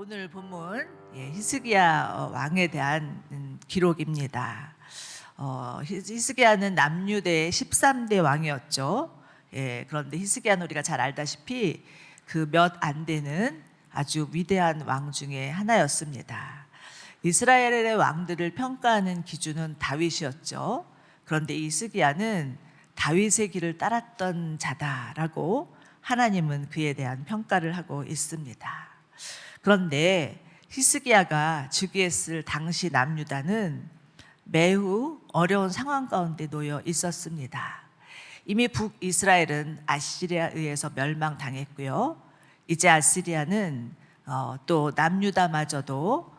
오늘 본문 히스기야 왕에 대한 기록입니다. 히스기야는 남유대의 13대 왕이었죠. 그런데 히스기야는 우리가 잘 알다시피 그 몇 안 되는 아주 위대한 왕 중에 하나였습니다. 이스라엘의 왕들을 평가하는 기준은 다윗이었죠. 그런데 히스기야는 다윗의 길을 따랐던 자다라고 하나님은 그에 대한 평가를 하고 있습니다. 그런데 히스기야가 즉위했을 당시 남유다는 매우 어려운 상황 가운데 놓여 있었습니다. 이미 북이스라엘은 아시리아에 의해서 멸망당했고요. 이제 아시리아는 또 남유다마저도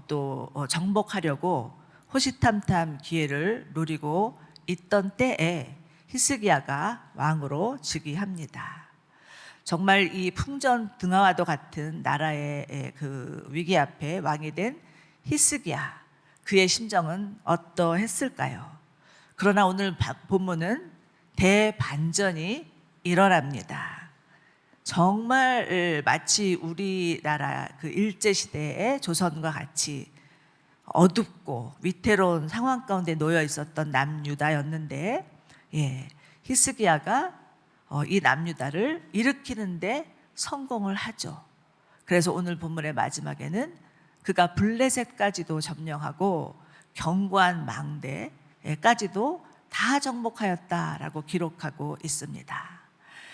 또 정복하려고 호시탐탐 기회를 노리고 있던 때에 히스기야가 왕으로 즉위합니다. 정말 이 풍전등화와도 같은 나라의 그 위기 앞에 왕이 된 히스기야, 그의 심정은 어떠했을까요? 그러나 오늘 본문은 대반전이 일어납니다. 정말 마치 우리나라 그 일제시대의 조선과 같이 어둡고 위태로운 상황 가운데 놓여 있었던 남유다였는데, 히스기야가 이 남유다를 일으키는데 성공을 하죠. 그래서 오늘 본문의 마지막에는 그가 블레셋까지도 점령하고 견고한 망대까지도 다 정복하였다라고 기록하고 있습니다.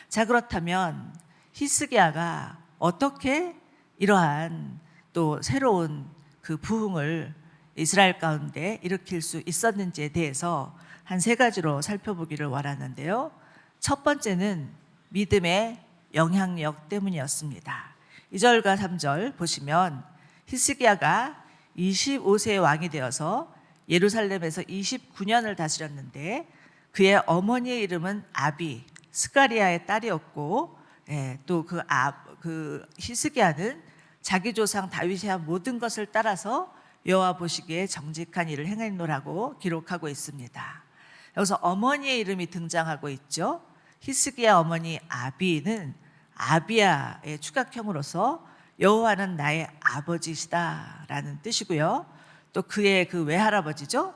자, 그렇다면 히스기야가 어떻게 이러한 또 새로운 그 부흥을 이스라엘 가운데 일으킬 수 있었는지에 대해서 한 세 가지로 살펴보기를 원하는데요. 첫 번째는 믿음의 영향력 때문이었습니다. 2절과 3절 보시면 히스기야가 25세의 왕이 되어서 예루살렘에서 29년을 다스렸는데 그의 어머니의 이름은 아비, 스가리아의 딸이었고, 또 그 히스기야는 자기 조상 다윗이 한 모든 것을 따라서 여호와 보시기에 정직한 일을 행했노라고 기록하고 있습니다. 여기서 어머니의 이름이 등장하고 있죠. 히스기야 어머니 아비는 아비야의 추각형으로서 여호와는 나의 아버지시다라는 뜻이고요. 또 그의 그 외할아버지죠,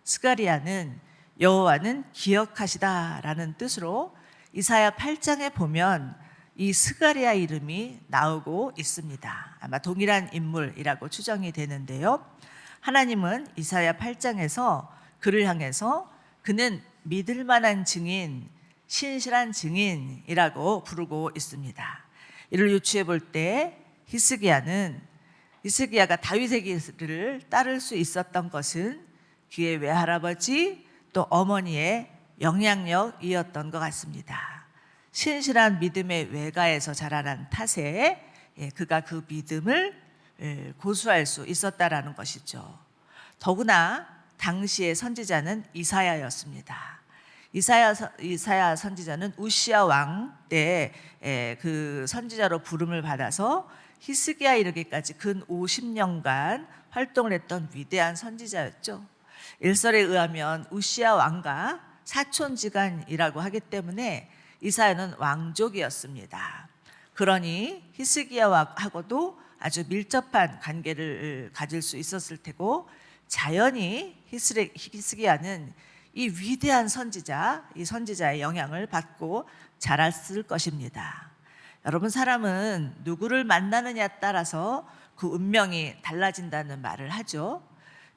스가리아는 여호와는 기억하시다라는 뜻으로 이사야 8장에 보면 이 스가리아 이름이 나오고 있습니다. 아마 동일한 인물이라고 추정이 되는데요. 하나님은 이사야 8장에서 그를 향해서 그는 믿을 만한 증인, 신실한 증인이라고 부르고 있습니다. 이를 유추해 볼 때 히스기야가 다윗의 길을 따를 수 있었던 것은 그의 외할아버지 또 어머니의 영향력이었던 것 같습니다. 신실한 믿음의 외가에서 자라난 탓에 그가 그 믿음을 고수할 수 있었다라는 것이죠. 더구나 당시의 선지자는 이사야였습니다. 이사야 선지자는 우시야 왕 때 그 선지자로 부름을 받아서 히스기야 이르기까지 근 50년간 활동을 했던 위대한 선지자였죠. 일설에 의하면 우시야 왕과 사촌지간이라고 하기 때문에 이사야는 왕족이었습니다. 그러니 히스기야하고도 아주 밀접한 관계를 가질 수 있었을 테고, 자연히 히스기야는 이 위대한 선지자, 이 선지자의 영향을 받고 자랐을 것입니다. 여러분, 사람은 누구를 만나느냐에 따라서 그 운명이 달라진다는 말을 하죠.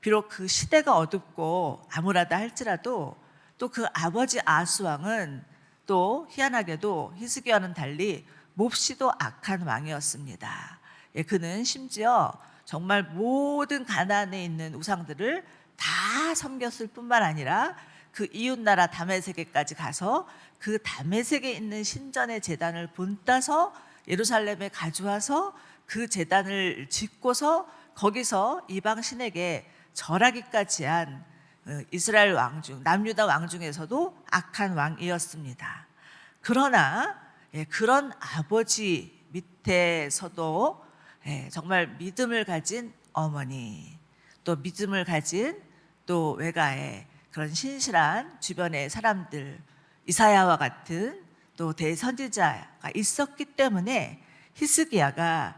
비록 그 시대가 어둡고 암울하다 할지라도 또 그 아버지 아하스왕은 또 희한하게도 히스기야와는 달리 몹시도 악한 왕이었습니다. 그는 심지어 정말 모든 가나안에 있는 우상들을 다 섬겼을 뿐만 아니라 그 이웃나라 다메섹에까지 가서 그 다메섹에 있는 신전의 제단을 본따서 예루살렘에 가져와서 그 제단을 짓고서 거기서 이방 신에게 절하기까지 한 이스라엘 왕 중, 남유다 왕 중에서도 악한 왕이었습니다. 그러나 그런 아버지 밑에서도 정말 믿음을 가진 어머니, 또 믿음을 가진 또 외가의 그런 신실한 주변의 사람들, 이사야와 같은 또 대선지자가 있었기 때문에 히스기야가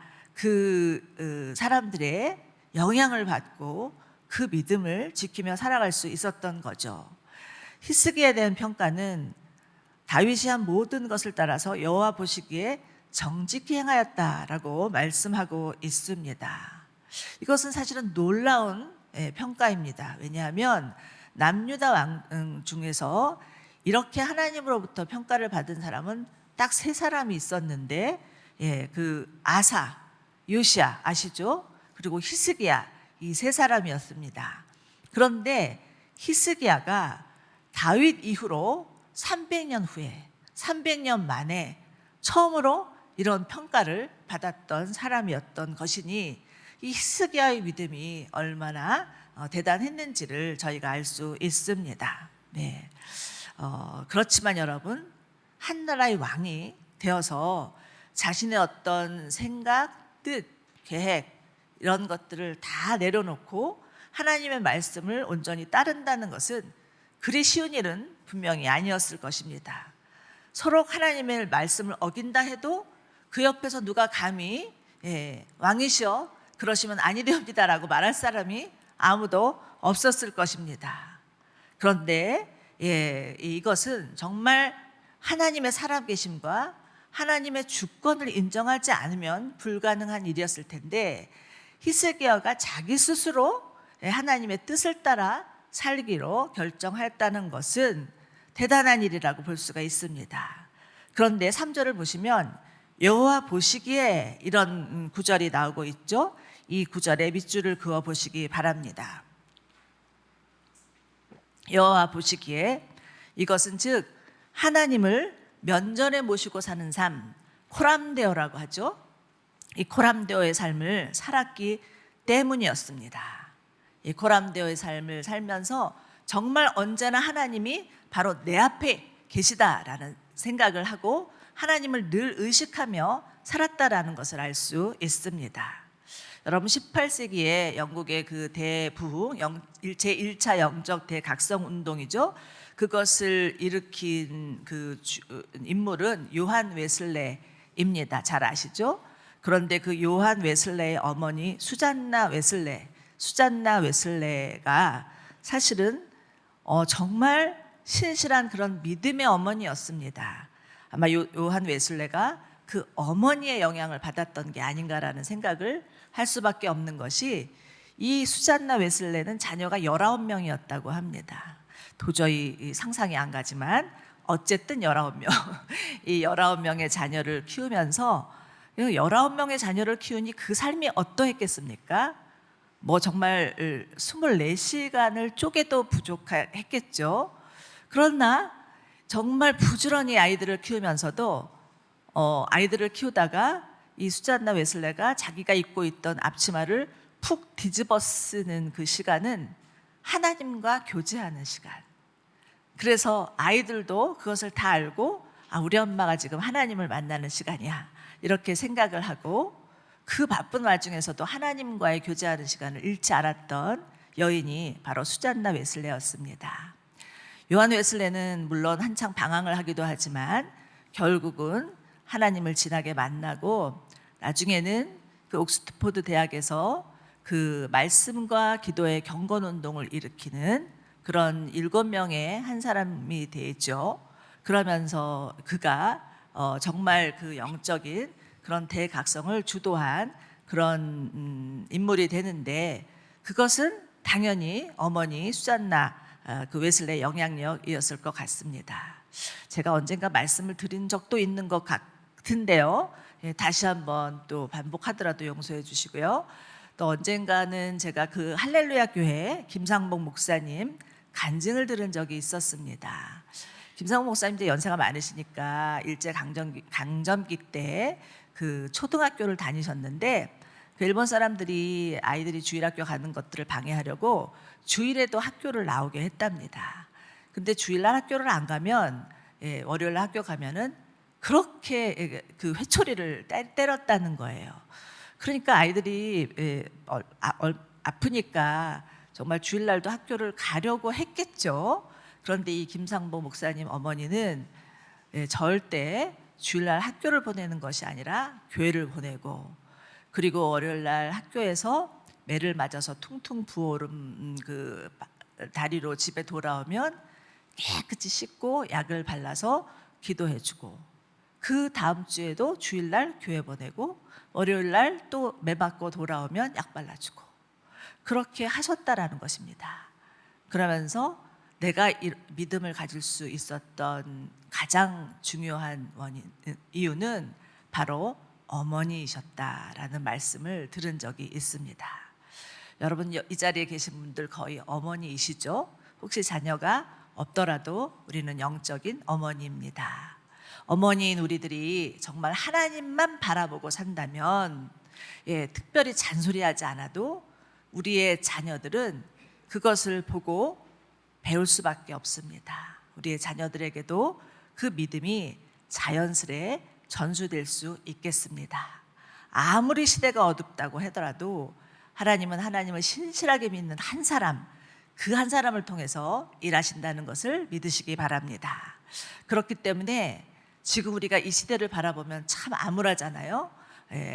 사람들의 영향을 받고 그 믿음을 지키며 살아갈 수 있었던 거죠. 히스기야에 대한 평가는 다윗이 한 모든 것을 따라서 여호와 보시기에 정직히 행하였다라고 말씀하고 있습니다. 이것은 사실은 놀라운 평가입니다. 왜냐하면 남유다 왕 중에서 이렇게 하나님으로부터 평가를 받은 사람은 딱 3사람이 있었는데, 그 아사, 요시야 아시죠? 그리고 히스기야, 이 3사람이었습니다. 그런데 히스기야가 다윗 이후로 300년 후에, 300년 만에 처음으로 이런 평가를 받았던 사람이었던 것이니 이 히스기야의 믿음이 얼마나 대단했는지를 저희가 알 수 있습니다. 네. 그렇지만 여러분, 한 나라의 왕이 되어서 자신의 어떤 생각, 뜻, 계획 이런 것들을 다 내려놓고 하나님의 말씀을 온전히 따른다는 것은 그리 쉬운 일은 분명히 아니었을 것입니다. 서로 하나님의 말씀을 어긴다 해도 그 옆에서 누가 감히 왕이시여 그러시면 아니되옵니다라고 말할 사람이 아무도 없었을 것입니다. 그런데 이것은 정말 하나님의 살아계심과 하나님의 주권을 인정하지 않으면 불가능한 일이었을 텐데, 히스기야가 자기 스스로 하나님의 뜻을 따라 살기로 결정했다는 것은 대단한 일이라고 볼 수가 있습니다. 그런데 3절을 보시면 여호와 보시기에 이런 구절이 나오고 있죠. 이 구절에 밑줄을 그어 보시기 바랍니다. 여호와 보시기에, 이것은 즉 하나님을 면전에 모시고 사는 삶, 코람데오라고 하죠. 이 코람데오의 삶을 살았기 때문이었습니다. 이 코람데오의 삶을 살면서 정말 언제나 하나님이 바로 내 앞에 계시다라는 생각을 하고 하나님을 늘 의식하며 살았다라는 것을 알 수 있습니다. 여러분, 18세기에 영국의 그 대부흥 제1차 영적 대각성 운동이죠. 그것을 일으킨 그 인물은 요한 웨슬레입니다. 잘 아시죠? 그런데 그 요한 웨슬레의 어머니 수잔나 웨슬레가 사실은 정말 신실한 그런 믿음의 어머니였습니다. 아마 요한 웨슬레가 그 어머니의 영향을 받았던 게 아닌가라는 생각을 할 수밖에 없는 것이, 이 수잔나 웨슬레는 자녀가 19명이었다고 합니다. 도저히 상상이 안 가지만 어쨌든 19명. 이 19명의 자녀를 키우면서 19명의 자녀를 키우니 그 삶이 어떠했겠습니까? 뭐 정말 24시간을 쪼개도 부족했겠죠. 그러나 정말 부지런히 아이들을 키우면서도 아이들을 키우다가 이 수잔나 웨슬레가 자기가 입고 있던 앞치마를 푹 뒤집어 쓰는 그 시간은 하나님과 교제하는 시간. 그래서 아이들도 그것을 다 알고, 우리 엄마가 지금 하나님을 만나는 시간이야, 이렇게 생각을 하고 그 바쁜 와중에서도 하나님과의 교제하는 시간을 잃지 않았던 여인이 바로 수잔나 웨슬레였습니다. 요한 웨슬레는 물론 한창 방황을 하기도 하지만 결국은 하나님을 진하게 만나고 나중에는 그 옥스포드 대학에서 그 말씀과 기도의 경건 운동을 일으키는 그런 7명의 한 사람이 되죠. 그러면서 그가 정말 그 영적인 그런 대각성을 주도한 그런 인물이 되는데, 그것은 당연히 어머니 수잔나 그 웨슬레의 영향력이었을 것 같습니다. 제가 언젠가 말씀을 드린 적도 있는 것 같은데요. 다시 한번 또 반복하더라도 용서해 주시고요. 또 언젠가는 제가 그 할렐루야 교회 김상복 목사님 간증을 들은 적이 있었습니다. 김상복 목사님도 연세가 많으시니까 일제 강점기 때 그 초등학교를 다니셨는데, 그 일본 사람들이 아이들이 주일학교 가는 것들을 방해하려고 주일에도 학교를 나오게 했답니다. 근데 주일날 학교를 안 가면, 월요일날 학교 가면은 그렇게 그 회초리를 때렸다는 거예요. 그러니까 아이들이 아프니까 정말 주일날도 학교를 가려고 했겠죠. 그런데 이 김상보 목사님 어머니는 절대 주일날 학교를 보내는 것이 아니라 교회를 보내고, 그리고 월요일 날 학교에서 매를 맞아서 퉁퉁 부어오른 다리로 집에 돌아오면 깨끗이 씻고 약을 발라서 기도해주고, 그 다음 주에도 주일날 교회 보내고 월요일 날 또 매 맞고 돌아오면 약 발라주고, 그렇게 하셨다라는 것입니다. 그러면서 내가 믿음을 가질 수 있었던 가장 중요한 이유는 바로 어머니이셨다라는 말씀을 들은 적이 있습니다. 여러분, 이 자리에 계신 분들 거의 어머니이시죠? 혹시 자녀가 없더라도 우리는 영적인 어머니입니다. 어머니인 우리들이 정말 하나님만 바라보고 산다면, 특별히 잔소리하지 않아도 우리의 자녀들은 그것을 보고 배울 수밖에 없습니다. 우리의 자녀들에게도 그 믿음이 자연스레 전수될 수 있겠습니다. 아무리 시대가 어둡다고 하더라도 하나님은 하나님을 신실하게 믿는 한 사람, 그 한 사람을 통해서 일하신다는 것을 믿으시기 바랍니다. 그렇기 때문에 지금 우리가 이 시대를 바라보면 참 암울하잖아요.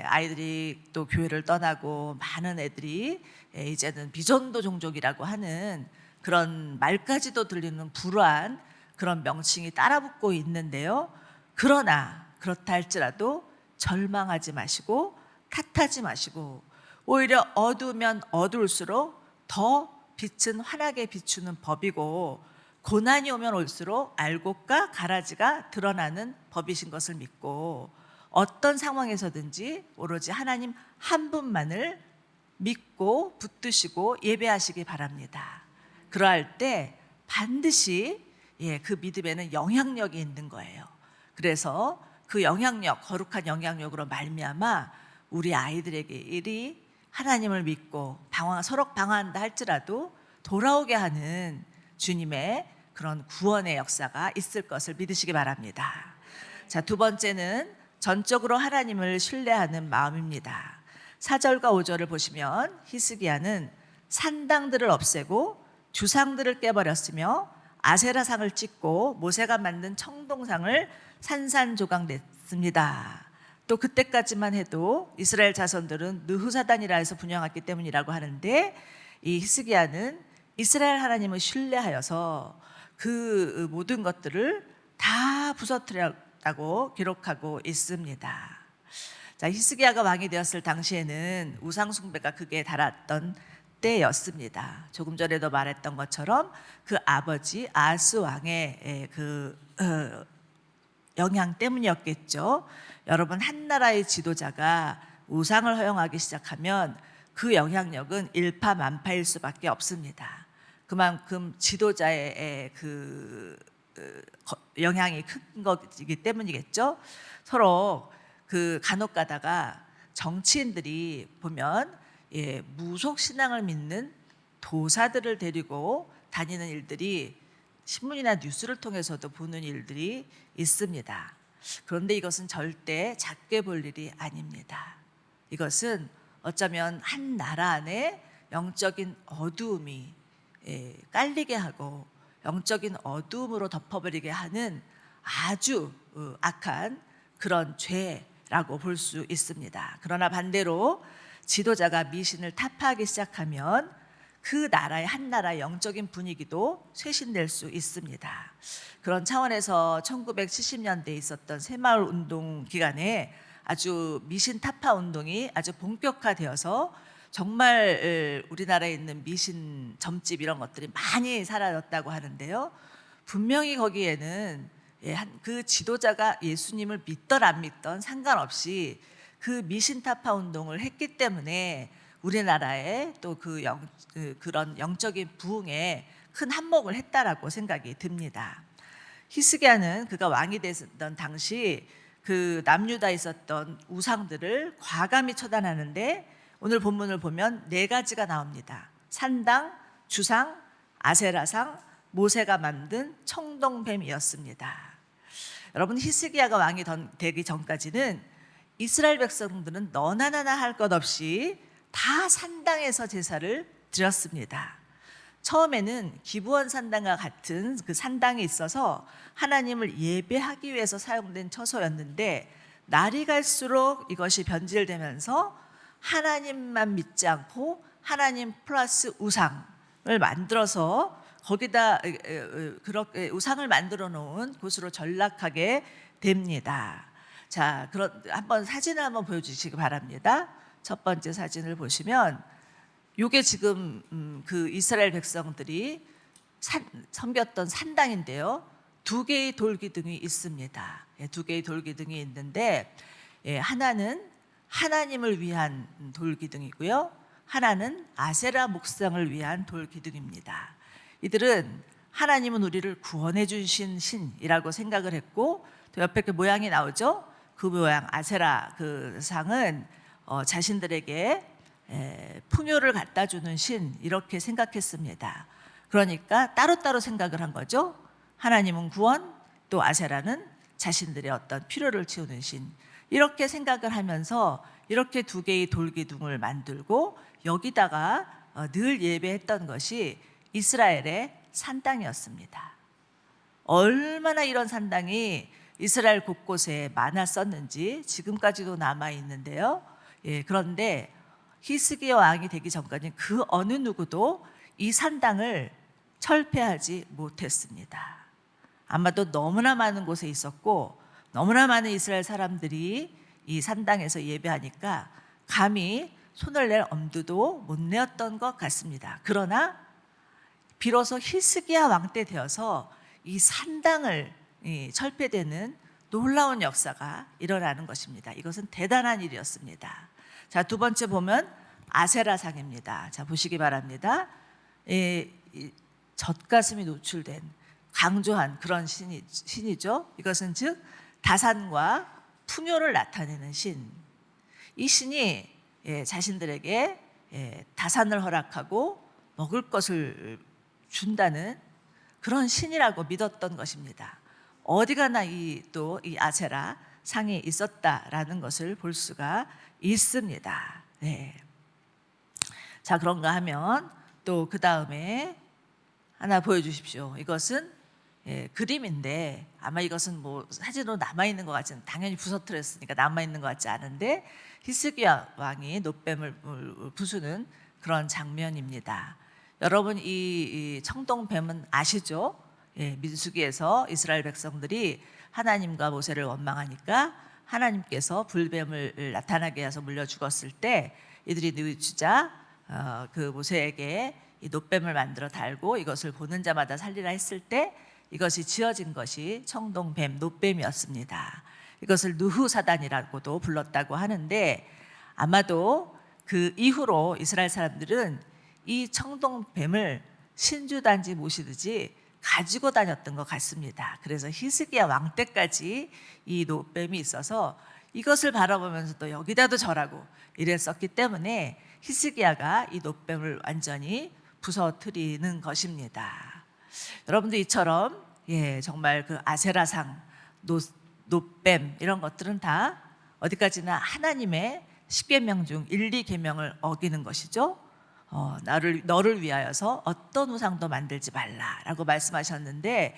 아이들이 또 교회를 떠나고 많은 애들이 이제는 비전도 종족이라고 하는 그런 말까지도 들리는 불우한 그런 명칭이 따라붙고 있는데요. 그러나 그렇다 할지라도 절망하지 마시고 탓하지 마시고, 오히려 어두우면 어두울수록 더 빛은 환하게 비추는 법이고, 고난이 오면 올수록 알곡과 가라지가 드러나는 법이신 것을 믿고, 어떤 상황에서든지 오로지 하나님 한 분만을 믿고 붙드시고 예배하시기 바랍니다. 그러할 때 반드시 그 믿음에는 영향력이 있는 거예요. 그래서 그 영향력, 거룩한 영향력으로 말미암아 우리 아이들에게 일이 하나님을 믿고 서로 방황한다 할지라도 돌아오게 하는 주님의 그런 구원의 역사가 있을 것을 믿으시기 바랍니다. 자, 두 번째는 전적으로 하나님을 신뢰하는 마음입니다. 4절과 5절을 보시면 히스기야는 산당들을 없애고 주상들을 깨버렸으며 아세라상을 찍고 모세가 만든 청동상을 산산조각냈습니다. 또 그때까지만 해도 이스라엘 자손들은 느후사단이라 해서 분양했기 때문이라고 하는데, 이 히스기야는 이스라엘 하나님을 신뢰하여서 그 모든 것들을 다 부서뜨렸다고 기록하고 있습니다. 자, 히스기야가 왕이 되었을 당시에는 우상 숭배가 극에 달았던 때였습니다. 조금 전에도 말했던 것처럼 그 아버지 아하스 왕의 영향 때문이었겠죠. 여러분, 한 나라의 지도자가 우상을 허용하기 시작하면 그 영향력은 일파만파일 수밖에 없습니다. 그만큼 지도자의 영향이 큰 것이기 때문이겠죠. 서로 간혹 가다가 정치인들이 보면 무속 신앙을 믿는 도사들을 데리고 다니는 일들이 신문이나 뉴스를 통해서도 보는 일들이 있습니다. 그런데 이것은 절대 작게 볼 일이 아닙니다. 이것은 어쩌면 한 나라 안에 영적인 어두움이 깔리게 하고 영적인 어두움으로 덮어버리게 하는 아주 악한 그런 죄라고 볼 수 있습니다. 그러나 반대로 지도자가 미신을 타파하기 시작하면 그 나라의 한 나라의 영적인 분위기도 쇄신될 수 있습니다. 그런 차원에서 1970년대에 있었던 새마을 운동 기간에 아주 미신 타파 운동이 아주 본격화되어서 정말 우리나라에 있는 미신 점집 이런 것들이 많이 사라졌다고 하는데요. 분명히 거기에는 그 지도자가 예수님을 믿던 안 믿던 상관없이 그 미신 타파 운동을 했기 때문에 우리나라에 또 그런 영적인 부흥에 큰 한몫을 했다라고 생각이 듭니다. 히스기야는 그가 왕이 되던 당시 그 남유다에 있었던 우상들을 과감히 처단하는데, 오늘 본문을 보면 4가지가 나옵니다. 산당, 주상, 아세라상, 모세가 만든 청동뱀이었습니다. 여러분, 히스기야가 왕이 되기 전까지는 이스라엘 백성들은 너나 나나 할 것 없이 다 산당에서 제사를 드렸습니다. 처음에는 기브온 산당과 같은 그 산당에 있어서 하나님을 예배하기 위해서 사용된 처소였는데, 날이 갈수록 이것이 변질되면서 하나님만 믿지 않고 하나님 플러스 우상을 만들어서 거기다 그렇게 우상을 만들어 놓은 곳으로 전락하게 됩니다. 자, 한번 사진을 한번 보여주시기 바랍니다. 첫 번째 사진을 보시면 이게 지금 그 이스라엘 백성들이 섬겼던 산당인데요. 두 개의 돌기둥이 있습니다. 두 개의 돌기둥이 있는데 하나는 하나님을 위한 돌기둥이고요. 하나는 아세라 목상을 위한 돌기둥입니다. 이들은 하나님은 우리를 구원해 주신 신이라고 생각을 했고, 또 옆에 그 모양이 나오죠. 그 모양 아세라 그 상은 자신들에게 풍요를 갖다 주는 신 이렇게 생각했습니다. 그러니까 따로따로 생각을 한 거죠. 하나님은 구원, 또 아세라는 자신들의 어떤 필요를 채우는 신. 이렇게 생각을 하면서 이렇게 두 개의 돌기둥을 만들고 여기다가 늘 예배했던 것이 이스라엘의 산당이었습니다. 얼마나 이런 산당이 이스라엘 곳곳에 많았었는지 지금까지도 남아 있는데요. 그런데 히스기야 왕이 되기 전까지는 그 어느 누구도 이 산당을 철폐하지 못했습니다. 아마도 너무나 많은 곳에 있었고 너무나 많은 이스라엘 사람들이 이 산당에서 예배하니까 감히 손을 낼 엄두도 못 내었던 것 같습니다. 그러나 비로소 히스기야 왕 때 되어서 이 산당을 철폐되는 놀라운 역사가 일어나는 것입니다. 이것은 대단한 일이었습니다. 자, 두 번째 보면 아세라상입니다. 자, 보시기 바랍니다. 젖가슴이 노출된 강조한 그런 신이죠. 이것은 즉 다산과 풍요를 나타내는 신. 이 신이 자신들에게 다산을 허락하고 먹을 것을 준다는 그런 신이라고 믿었던 것입니다. 어디 가나 이 아세라 상이 있었다라는 것을 볼 수가 있습니다. 네. 자, 그런가 하면 또 그 다음에 하나 보여주십시오. 이것은 그림인데 아마 이것은 뭐 사진으로 남아있는 것 같지는, 당연히 부서뜨렸으니까 남아있는 것 같지 않은데 히스기야 왕이 놋뱀을 부수는 그런 장면입니다. 여러분 이 청동뱀은 아시죠? 민수기에서 이스라엘 백성들이 하나님과 모세를 원망하니까 하나님께서 불뱀을 나타나게 해서 물려 죽었을 때 이들이 뉘우치자 그 모세에게 이 놋뱀을 만들어 달고 이것을 보는 자마다 살리라 했을 때 이것이 지어진 것이 청동뱀, 놋뱀이었습니다. 이것을 느후사단이라고도 불렀다고 하는데 아마도 그 이후로 이스라엘 사람들은 이 청동뱀을 신주단지 모시듯이 가지고 다녔던 것 같습니다. 그래서 히스기야 왕 때까지 이 놋뱀이 있어서 이것을 바라보면서 또 여기다도 절하고 이랬었기 때문에 히스기야가 이 놋뱀을 완전히 부서뜨리는 것입니다. 여러분도 이처럼 정말 그 아세라상, 놋뱀 이런 것들은 다 어디까지나 하나님의 10계명 중 1, 2계명을 어기는 것이죠. 너를 위하여서 어떤 우상도 만들지 말라라고 말씀하셨는데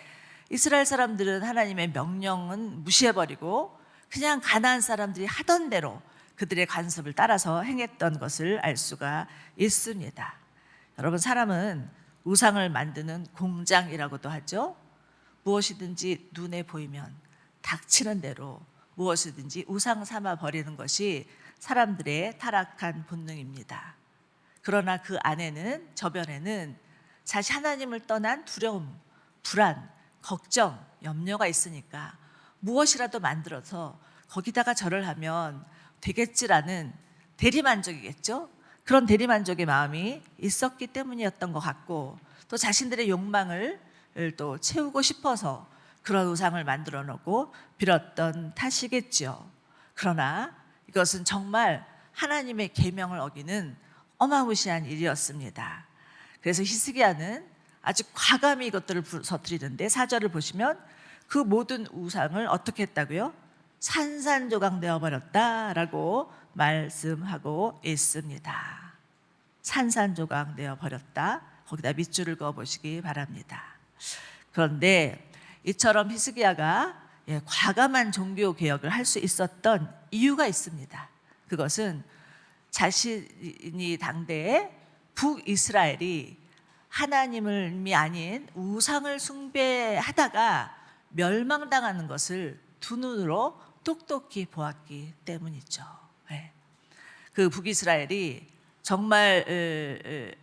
이스라엘 사람들은 하나님의 명령은 무시해버리고 그냥 가나안 사람들이 하던 대로 그들의 간섭을 따라서 행했던 것을 알 수가 있습니다. 여러분, 사람은 우상을 만드는 공장이라고도 하죠. 무엇이든지 눈에 보이면 닥치는 대로 무엇이든지 우상 삼아 버리는 것이 사람들의 타락한 본능입니다. 그러나 그 안에는, 저변에는 사실 하나님을 떠난 두려움, 불안, 걱정, 염려가 있으니까 무엇이라도 만들어서 거기다가 절을 하면 되겠지라는 대리만족이겠죠. 그런 대리만족의 마음이 있었기 때문이었던 것 같고 또 자신들의 욕망을 또 채우고 싶어서 그런 우상을 만들어 놓고 빌었던 탓이겠죠. 그러나 이것은 정말 하나님의 계명을 어기는 어마무시한 일이었습니다. 그래서 히스기야는 아주 과감히 이것들을 부서뜨리는데 4절을 보시면 그 모든 우상을 어떻게 했다고요? 산산조각 내어버렸다라고 말씀하고 있습니다. 산산조각 내어버렸다. 거기다 밑줄을 그어보시기 바랍니다. 그런데 이처럼 히스기야가 과감한 종교 개혁을 할 수 있었던 이유가 있습니다. 그것은 자신이 당대에 북이스라엘이 하나님이 아닌 우상을 숭배하다가 멸망당하는 것을 두 눈으로 똑똑히 보았기 때문이죠. 네. 그 북이스라엘이 정말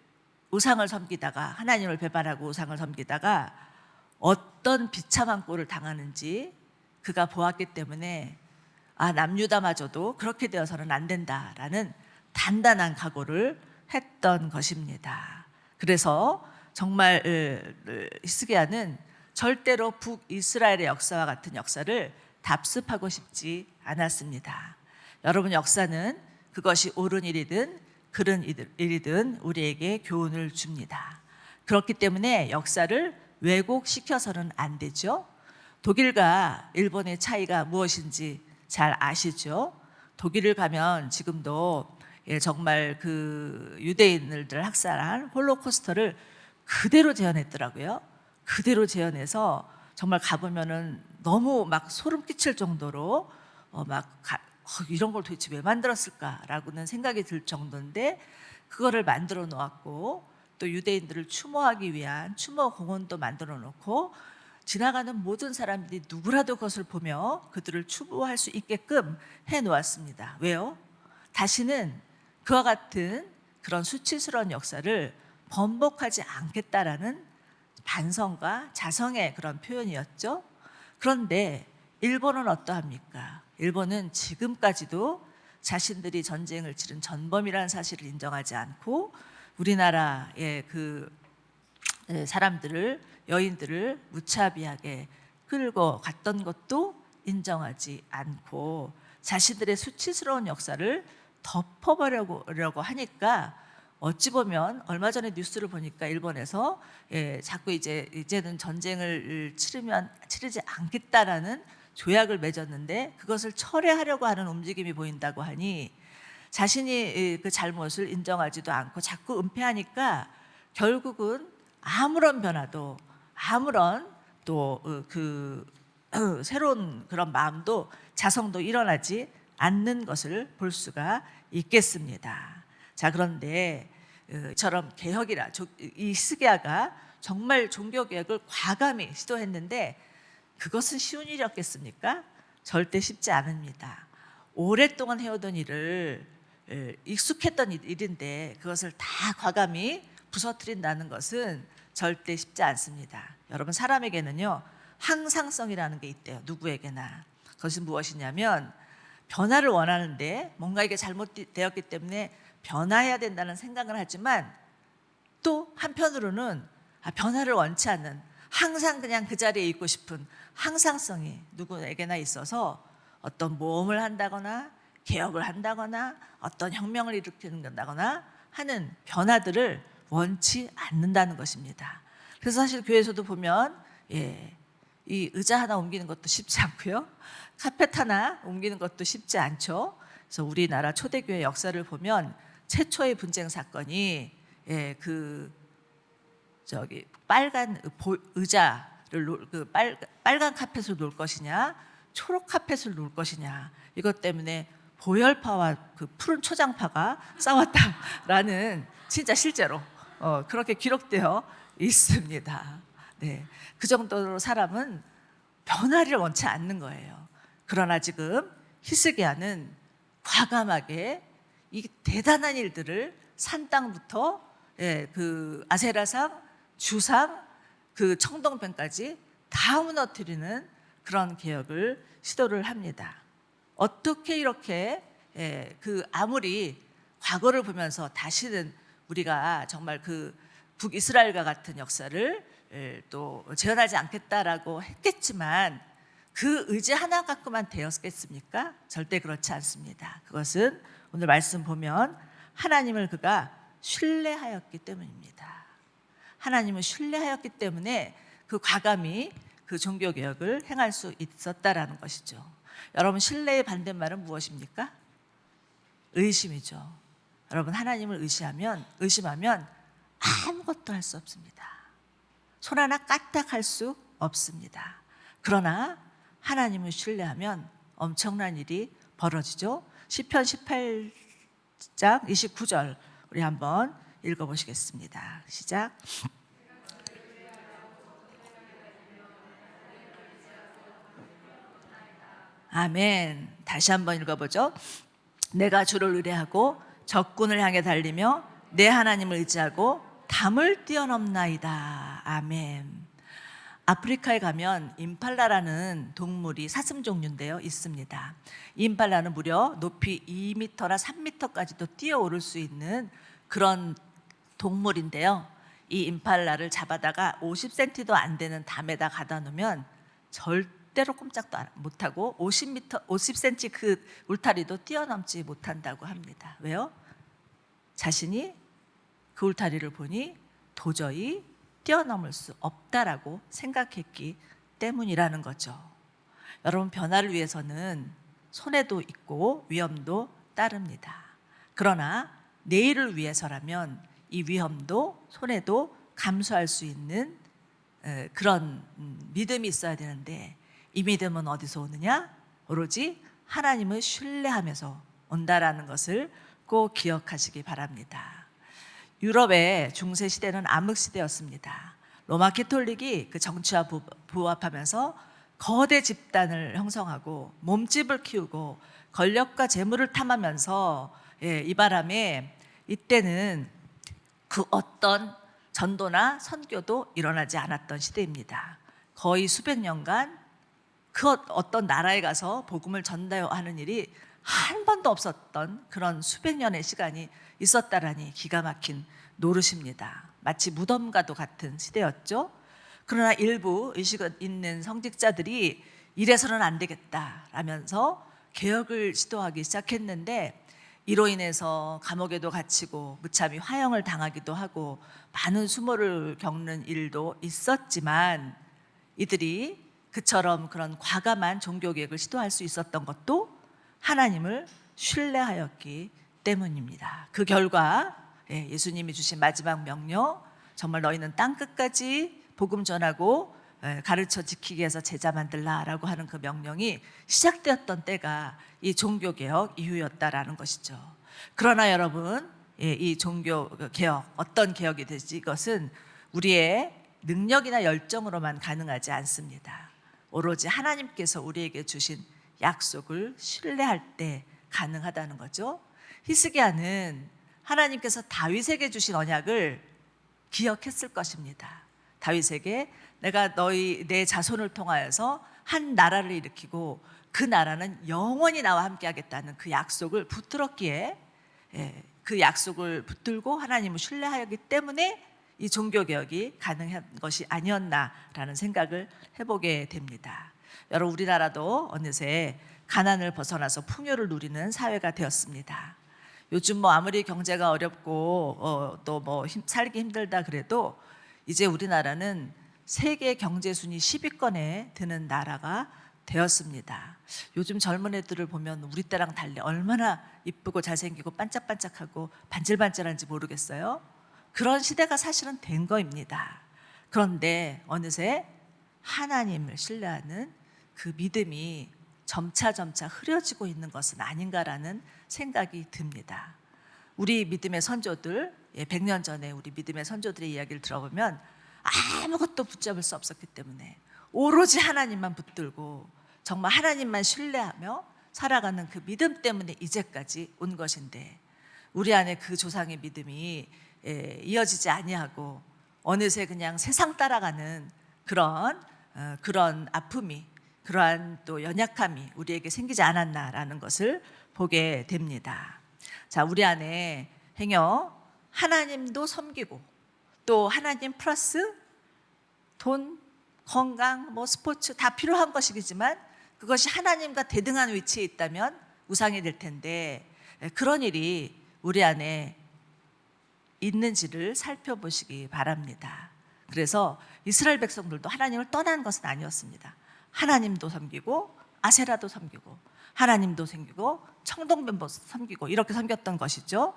우상을 섬기다가 하나님을 배반하고 우상을 섬기다가 어떤 비참한 꼴을 당하는지 그가 보았기 때문에 남유다마저도 그렇게 되어서는 안 된다라는 단단한 각오를 했던 것입니다. 그래서 정말 히스기야는 절대로 북이스라엘의 역사와 같은 역사를 답습하고 싶지 않았습니다. 여러분, 역사는 그것이 옳은 일이든 그른 일이든 우리에게 교훈을 줍니다. 그렇기 때문에 역사를 왜곡시켜서는 안 되죠. 독일과 일본의 차이가 무엇인지 잘 아시죠? 독일을 가면 지금도 정말 그 유대인들을 학살한 홀로코스터를 그대로 재현했더라고요. 그대로 재현해서 정말 가보면은 너무 막 소름 끼칠 정도로 이런 걸 도대체 왜 만들었을까라고는 생각이 들 정도인데 그거를 만들어 놓았고 또 유대인들을 추모하기 위한 추모 공원도 만들어 놓고 지나가는 모든 사람들이 누구라도 그것을 보며 그들을 추모할 수 있게끔 해 놓았습니다. 왜요? 다시는 그와 같은 그런 수치스러운 역사를 번복하지 않겠다라는 반성과 자성의 그런 표현이었죠. 그런데 일본은 어떠합니까? 일본은 지금까지도 자신들이 전쟁을 치른 전범이라는 사실을 인정하지 않고 우리나라의 그 사람들을, 여인들을 무차비하게 끌고 갔던 것도 인정하지 않고 자신들의 수치스러운 역사를 덮어보려고 하니까 어찌 보면 얼마 전에 뉴스를 보니까 일본에서 자꾸 이제는 전쟁을 치르지 않겠다라는 조약을 맺었는데 그것을 철회하려고 하는 움직임이 보인다고 하니 자신이 그 잘못을 인정하지도 않고 자꾸 은폐하니까 결국은 아무런 변화도 아무런 또 새로운 그런 마음도 자성도 일어나지 않는 것을 볼 수가 있겠습니다. 자, 그런데 이처럼 개혁이라 이 히스기야가 정말 종교 개혁을 과감히 시도했는데 그것은 쉬운 일이었겠습니까? 절대 쉽지 않습니다. 오랫동안 해오던 일을 익숙했던 일인데 그것을 다 과감히 부서뜨린다는 것은 절대 쉽지 않습니다. 여러분, 사람에게는요 항상성이라는 게 있대요. 누구에게나. 그것은 무엇이냐면 변화를 원하는데 뭔가 이게 잘못되었기 때문에 변화해야 된다는 생각을 하지만 또 한편으로는 변화를 원치 않는 항상 그냥 그 자리에 있고 싶은 항상성이 누구에게나 있어서 어떤 모험을 한다거나 개혁을 한다거나 어떤 혁명을 일으킨다거나 하는 변화들을 원치 않는다는 것입니다. 그래서 사실 교회에서도 보면 이 의자 하나 옮기는 것도 쉽지 않고요. 카펫 하나 옮기는 것도 쉽지 않죠. 그래서 우리나라 초대교회 역사를 보면 최초의 분쟁 사건이 빨간 의자를 빨간 카펫을 놓을 것이냐 초록 카펫을 놓을 것이냐 이것 때문에 보열파와 그 푸른 초장파가 싸웠다라는 진짜 실제로 그렇게 기록되어 있습니다. 네, 그 정도로 사람은 변화를 원치 않는 거예요. 그러나 지금 히스기야는 과감하게 이 대단한 일들을 산 땅부터 그 아세라상, 주상, 그 청동변까지 다 무너뜨리는 그런 개혁을 시도를 합니다. 어떻게 이렇게 아무리 과거를 보면서 다시는 우리가 정말 그 북이스라엘과 같은 역사를 또 재현하지 않겠다라고 했겠지만 그 의지 하나 갖고만 되었겠습니까? 절대 그렇지 않습니다. 그것은 오늘 말씀 보면 하나님을 그가 신뢰하였기 때문입니다. 하나님을 신뢰하였기 때문에 그 과감히 그 종교개혁을 행할 수 있었다라는 것이죠. 여러분, 신뢰의 반대말은 무엇입니까? 의심이죠. 여러분, 하나님을 의심하면 아무것도 할 수 없습니다. 손 하나 까딱할 수 없습니다. 그러나 하나님을 신뢰하면 엄청난 일이 벌어지죠. 시편 시작. 29절 우리 한번 읽어보시겠습니다. 시작. 아멘. 다시 한번 읽어보죠. 내가 주를 의뢰하고 적군을 향해 달리며 내 하나님을 의지하고 담을 뛰어넘나이다. 아멘. 아프리카에 가면 임팔라라는 동물이 사슴 종류인데요, 있습니다. 이 임팔라는 무려 높이 2m나 3m까지도 뛰어오를 수 있는 그런 동물인데요. 이 임팔라를 잡아다가 50cm도 안 되는 담에다 가다 놓으면 절대로 꼼짝도 못하고 50cm 그 울타리도 뛰어넘지 못한다고 합니다. 왜요? 자신이 그 울타리를 보니 도저히 뛰어넘을 수 없다라고 생각했기 때문이라는 거죠. 여러분, 변화를 위해서는 손해도 있고 위험도 따릅니다. 그러나 내일을 위해서라면 이 위험도 손해도 감수할 수 있는 그런 믿음이 있어야 되는데, 이 믿음은 어디서 오느냐? 오로지 하나님을 신뢰하면서 온다라는 것을 꼭 기억하시기 바랍니다. 유럽의 중세 시대는 암흑 시대였습니다. 로마 캐톨릭이 그 정치와 부합하면서 거대 집단을 형성하고 몸집을 키우고 권력과 재물을 탐하면서 이 바람에 이때는 그 어떤 전도나 선교도 일어나지 않았던 시대입니다. 거의 수백 년간 그 어떤 나라에 가서 복음을 전달하는 일이 한 번도 없었던 그런 수백 년의 시간이 있었다라니 기가 막힌 노릇입니다. 마치 무덤과도 같은 시대였죠. 그러나 일부 의식 있는 성직자들이 이래서는 안 되겠다라면서 개혁을 시도하기 시작했는데, 이로 인해서 감옥에도 갇히고 무참히 화형을 당하기도 하고 많은 수모를 겪는 일도 있었지만, 이들이 그처럼 그런 과감한 종교개혁을 시도할 수 있었던 것도 하나님을 신뢰하였기 때문입니다. 그 결과 예수님이 주신 마지막 명령, 정말 너희는 땅끝까지 복음 전하고 가르쳐 지키기 위해서 제자 만들라라고 하는 그 명령이 시작되었던 때가 이 종교개혁 이후였다라는 것이죠. 그러나 여러분, 이 종교개혁, 어떤 개혁이 되지, 이것은 우리의 능력이나 열정으로만 가능하지 않습니다. 오로지 하나님께서 우리에게 주신 약속을 신뢰할 때 가능하다는 거죠. 히스기야는 하나님께서 다윗에게 주신 언약을 기억했을 것입니다. 다윗에게 내가 내 자손을 통하여서 한 나라를 일으키고 그 나라는 영원히 나와 함께 하겠다는 그 약속을 붙들었기에, 그 약속을 붙들고 하나님을 신뢰하였기 때문에 이 종교개혁이 가능한 것이 아니었나라는 생각을 해보게 됩니다. 여러분, 우리나라도 어느새 가난을 벗어나서 풍요를 누리는 사회가 되었습니다. 요즘 아무리 경제가 어렵고 또 살기 힘들다 그래도 이제 우리나라는 세계 경제 순위 10위권에 드는 나라가 되었습니다. 요즘 젊은 애들을 보면 우리 때랑 달리 얼마나 이쁘고 잘생기고 반짝반짝하고 반질반질한지 모르겠어요. 그런 시대가 사실은 된 거입니다. 그런데 어느새 하나님을 신뢰하는 그 믿음이 점차 흐려지고 있는 것은 아닌가라는 생각이 듭니다. 우리 믿음의 선조들, 100년 전에 우리 믿음의 선조들의 이야기를 들어보면 아무것도 붙잡을 수 없었기 때문에 오로지 하나님만 붙들고 정말 하나님만 신뢰하며 살아가는 그 믿음 때문에 이제까지 온 것인데, 우리 안에 그 조상의 믿음이 이어지지 아니하고 어느새 그냥 세상 따라가는 그런 아픔이, 그러한 또 연약함이 우리에게 생기지 않았나라는 것을 보게 됩니다. 자, 우리 안에 행여 하나님도 섬기고 또 하나님 플러스 돈, 건강, 스포츠 다 필요한 것이지만 그것이 하나님과 대등한 위치에 있다면 우상이 될 텐데, 그런 일이 우리 안에 있는지를 살펴보시기 바랍니다. 그래서 이스라엘 백성들도 하나님을 떠난 것은 아니었습니다. 하나님도 섬기고 아세라도 섬기고 하나님도 섬기고 청동변도 섬기고 이렇게 섬겼던 것이죠.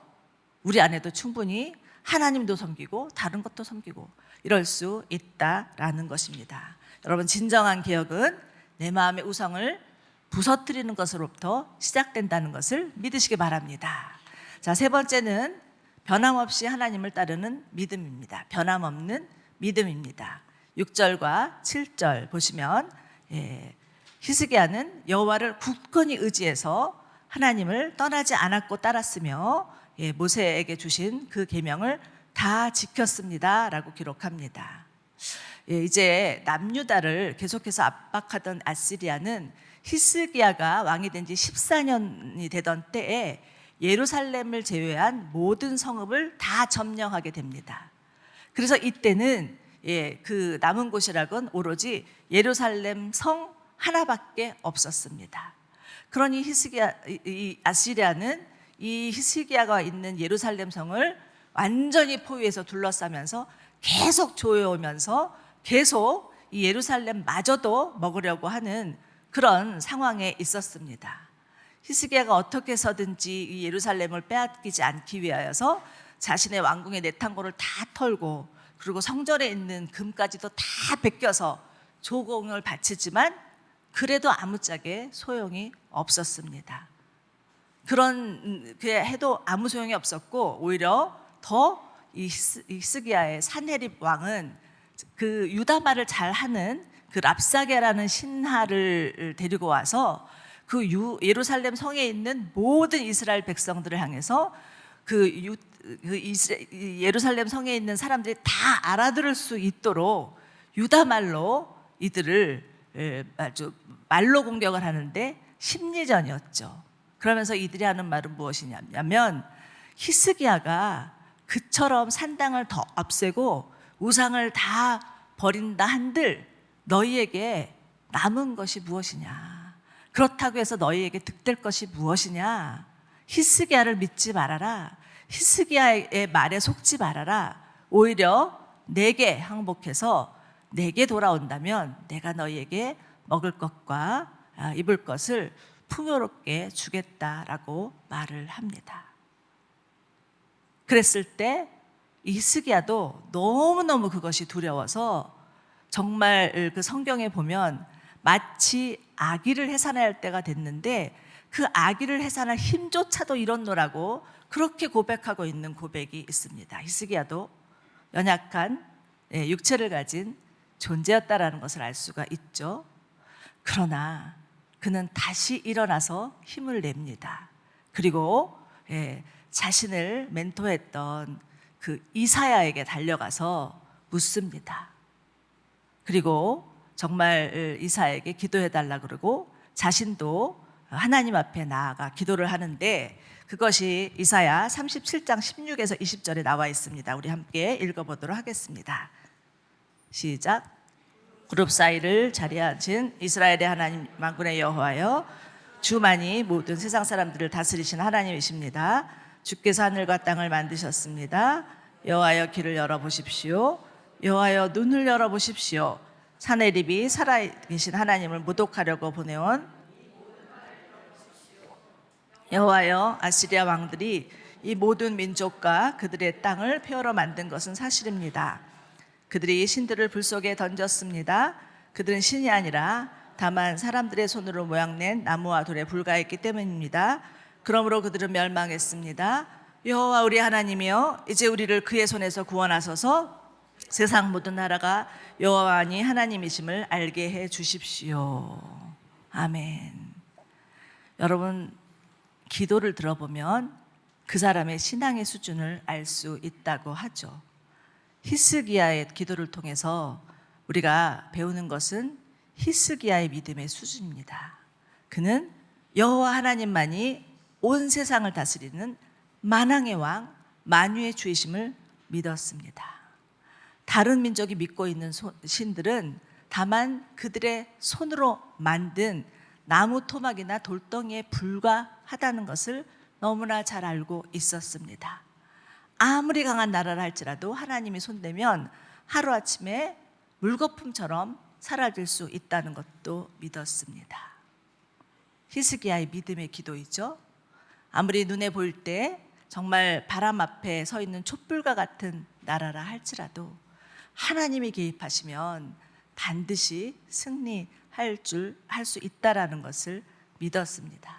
우리 안에도 충분히 하나님도 섬기고 다른 것도 섬기고 이럴 수 있다라는 것입니다. 여러분, 진정한 개혁은 내 마음의 우상을 부서뜨리는 것으로부터 시작된다는 것을 믿으시기 바랍니다. 자, 세 번째는 변함없이 하나님을 따르는 믿음입니다. 변함없는 믿음입니다. 6절과 7절 보시면 히스기야는 여호와를 굳건히 의지해서 하나님을 떠나지 않았고 따랐으며 모세에게 주신 그 계명을 다 지켰습니다라고 기록합니다. 이제 남유다를 계속해서 압박하던 아시리아는 히스기야가 왕이 된 지 14년이 되던 때에 예루살렘을 제외한 모든 성읍을 다 점령하게 됩니다. 그래서 이때는 그 남은 곳이라곤 오로지 예루살렘 성 하나밖에 없었습니다. 그러니 이 아시리아는 이 히스기야가 있는 예루살렘 성을 완전히 포위해서 둘러싸면서 계속 조여오면서 계속 이 예루살렘마저도 먹으려고 하는 그런 상황에 있었습니다. 히스기야가 어떻게 해서든지 이 예루살렘을 빼앗기지 않기 위하여서 자신의 왕궁의 내탕고를 다 털고 그리고 성전에 있는 금까지도 다 베껴서 조공을 바치지만 그래도 아무짝에 소용이 없었습니다. 그렇게 해도 아무 소용이 없었고 오히려 더 이 히스기야의 산헤립 왕은 그 유다말을 잘하는 그 랍사게라는 신하를 데리고 와서 그 예루살렘 성에 있는 모든 이스라엘 백성들을 향해서 예루살렘 성에 있는 사람들이 다 알아들을 수 있도록 유다말로 이들을 아주 말로 공격을 하는데 심리전이었죠. 그러면서 이들이 하는 말은 무엇이냐면 히스기야가 그처럼 산당을 더 없애고 우상을 다 버린다 한들 너희에게 남은 것이 무엇이냐? 그렇다고 해서 너희에게 득될 것이 무엇이냐? 히스기야를 믿지 말아라. 히스기야의 말에 속지 말아라. 오히려 내게 항복해서 내게 돌아온다면 내가 너희에게 먹을 것과 입을 것을 풍요롭게 주겠다라고 말을 합니다. 그랬을 때 히스기야도 너무너무 그것이 두려워서 정말 그 성경에 보면 마치 아기를 해산할 때가 됐는데 그 아기를 해산할 힘조차도 이렇노라고 그렇게 고백하고 있는 고백이 있습니다. 히스기야도 연약한 육체를 가진 존재였다라는 것을 알 수가 있죠. 그러나 그는 다시 일어나서 힘을 냅니다. 그리고 자신을 멘토했던 그 이사야에게 달려가서 묻습니다. 그리고 정말 이사야에게 기도해달라 그러고 자신도 하나님 앞에 나아가 기도를 하는데 그것이 이사야 37장 16에서 20절에 나와 있습니다. 우리 함께 읽어보도록 하겠습니다. 시작. 그룹 사이를 자리하신 이스라엘의 하나님 만군의 여호와여, 주만이 모든 세상 사람들을 다스리신 하나님이십니다. 주께서 하늘과 땅을 만드셨습니다. 여호와여 길을 열어보십시오. 여호와여 눈을 열어보십시오. 산헤립이 살아계신 하나님을 모독하려고 보내온 여호와여, 아시리아 왕들이 이 모든 민족과 그들의 땅을 폐허로 만든 것은 사실입니다. 그들이 신들을 불 속에 던졌습니다. 그들은 신이 아니라 다만 사람들의 손으로 모양낸 나무와 돌에 불과했기 때문입니다. 그러므로 그들은 멸망했습니다. 여호와 우리 하나님이여, 이제 우리를 그의 손에서 구원하소서. 세상 모든 나라가 여호와니 하나님이심을 알게 해 주십시오. 아멘. 여러분, 기도를 들어보면 그 사람의 신앙의 수준을 알 수 있다고 하죠. 히스기야의 기도를 통해서 우리가 배우는 것은 히스기야의 믿음의 수준입니다. 그는 여호와 하나님만이 온 세상을 다스리는 만왕의 왕, 만유의 주이심을 믿었습니다. 다른 민족이 믿고 있는 신들은 다만 그들의 손으로 만든 나무 토막이나 돌덩이에 불과하다는 것을 너무나 잘 알고 있었습니다. 아무리 강한 나라를 할지라도 하나님이 손대면 하루아침에 물거품처럼 사라질 수 있다는 것도 믿었습니다. 히스기야의 믿음의 기도이죠. 아무리 눈에 보일 때 정말 바람 앞에 서 있는 촛불과 같은 나라라 할지라도 하나님이 개입하시면 반드시 승리할 수 있다라는 것을 믿었습니다.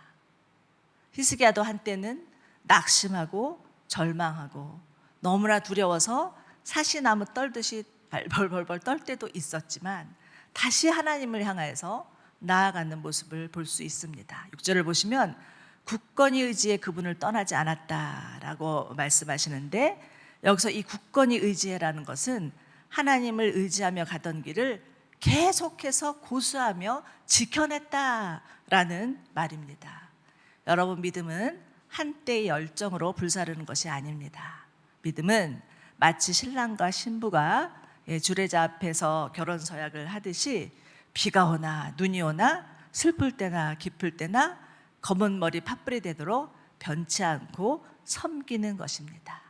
히스기야도 한때는 낙심하고 절망하고 너무나 두려워서 사시나무 떨듯이 벌벌벌 떨 때도 있었지만 다시 하나님을 향해서 나아가는 모습을 볼 수 있습니다. 6절을 보시면 굳건히 의지해 그분을 떠나지 않았다라고 말씀하시는데, 여기서 이 굳건히 의지해라는 것은 하나님을 의지하며 가던 길을 계속해서 고수하며 지켜냈다라는 말입니다. 여러분, 믿음은 한때의 열정으로 불사르는 것이 아닙니다. 믿음은 마치 신랑과 신부가 주례자 앞에서 결혼 서약을 하듯이 비가 오나 눈이 오나 슬플 때나 기쁠 때나 검은 머리 팥불이 되도록 변치 않고 섬기는 것입니다.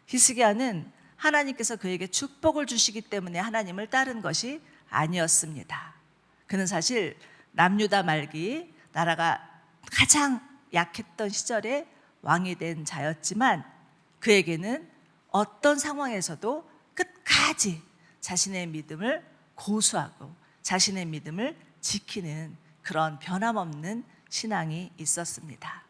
히스기야는 하나님께서 그에게 축복을 주시기 때문에 하나님을 따른 것이 아니었습니다. 그는 사실 남유다 말기 나라가 가장 약했던 시절에 왕이 된 자였지만 그에게는 어떤 상황에서도 끝까지 자신의 믿음을 고수하고 자신의 믿음을 지키는 그런 변함없는 신앙이 있었습니다.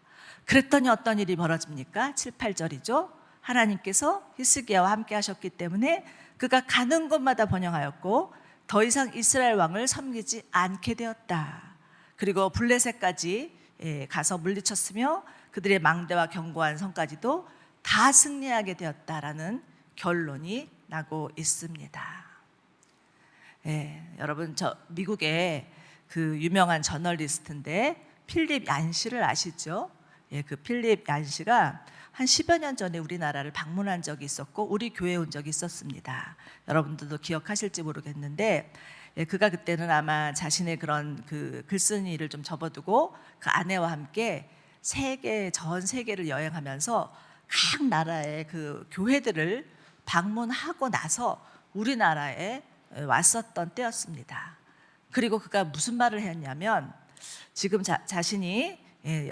그랬더니 어떤 일이 벌어집니까? 7, 8절이죠. 하나님께서 히스기야와 함께 하셨기 때문에 그가 가는 곳마다 번영하였고 더 이상 이스라엘 왕을 섬기지 않게 되었다. 그리고 블레셋까지 가서 물리쳤으며 그들의 망대와 견고한 성까지도 다 승리하게 되었다라는 결론이 나고 있습니다. 여러분, 저 미국의 그 유명한 저널리스트인데 필립 얀시를 아시죠? 그 필립 얀시가 한 10여 년 전에 우리나라를 방문한 적이 있었고 우리 교회에 온 적이 있었습니다. 여러분들도 기억하실지 모르겠는데 그가 그때는 아마 자신의 그런 그 글쓰는 일을 좀 접어두고 그 아내와 함께 전 세계를 여행하면서 각 나라의 그 교회들을 방문하고 나서 우리나라에 왔었던 때였습니다. 그리고 그가 무슨 말을 했냐면, 지금 자신이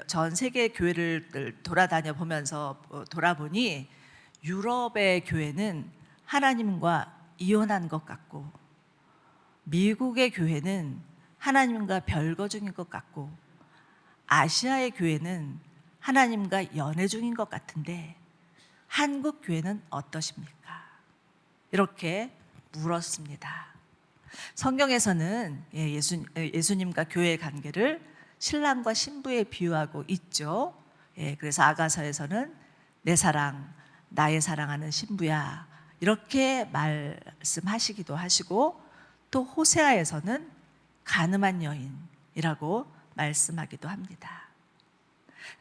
전 세계 교회를 돌아다녀 보면서 돌아보니 유럽의 교회는 하나님과 이혼한 것 같고 미국의 교회는 하나님과 별거 중인 것 같고 아시아의 교회는 하나님과 연애 중인 것 같은데 한국 교회는 어떠십니까? 이렇게 물었습니다. 성경에서는 예수님과 교회의 관계를 신랑과 신부에 비유하고 있죠. 그래서 아가서에서는 내 사랑, 나의 사랑하는 신부야 이렇게 말씀하시기도 하시고 또 호세아에서는 가늠한 여인이라고 말씀하기도 합니다.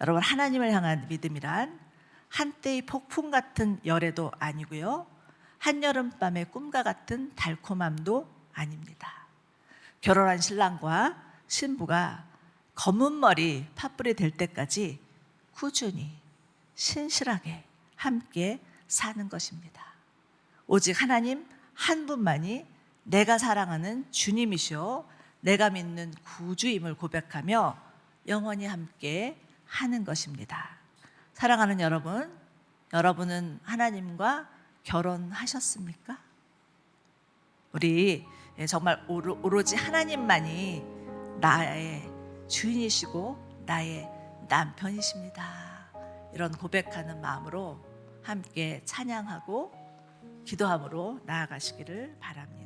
여러분, 하나님을 향한 믿음이란 한때의 폭풍 같은 열애도 아니고요, 한여름밤의 꿈과 같은 달콤함도 아닙니다. 결혼한 신랑과 신부가 검은 머리 팥불이 될 때까지 꾸준히 신실하게 함께 사는 것입니다. 오직 하나님 한 분만이 내가 사랑하는 주님이시오, 내가 믿는 구주임을 고백하며 영원히 함께 하는 것입니다. 사랑하는 여러분, 여러분은 하나님과 결혼하셨습니까? 우리 정말 오로지 하나님만이 나의 주인이시고 나의 남편이십니다. 이런 고백하는 마음으로 함께 찬양하고 기도함으로 나아가시기를 바랍니다.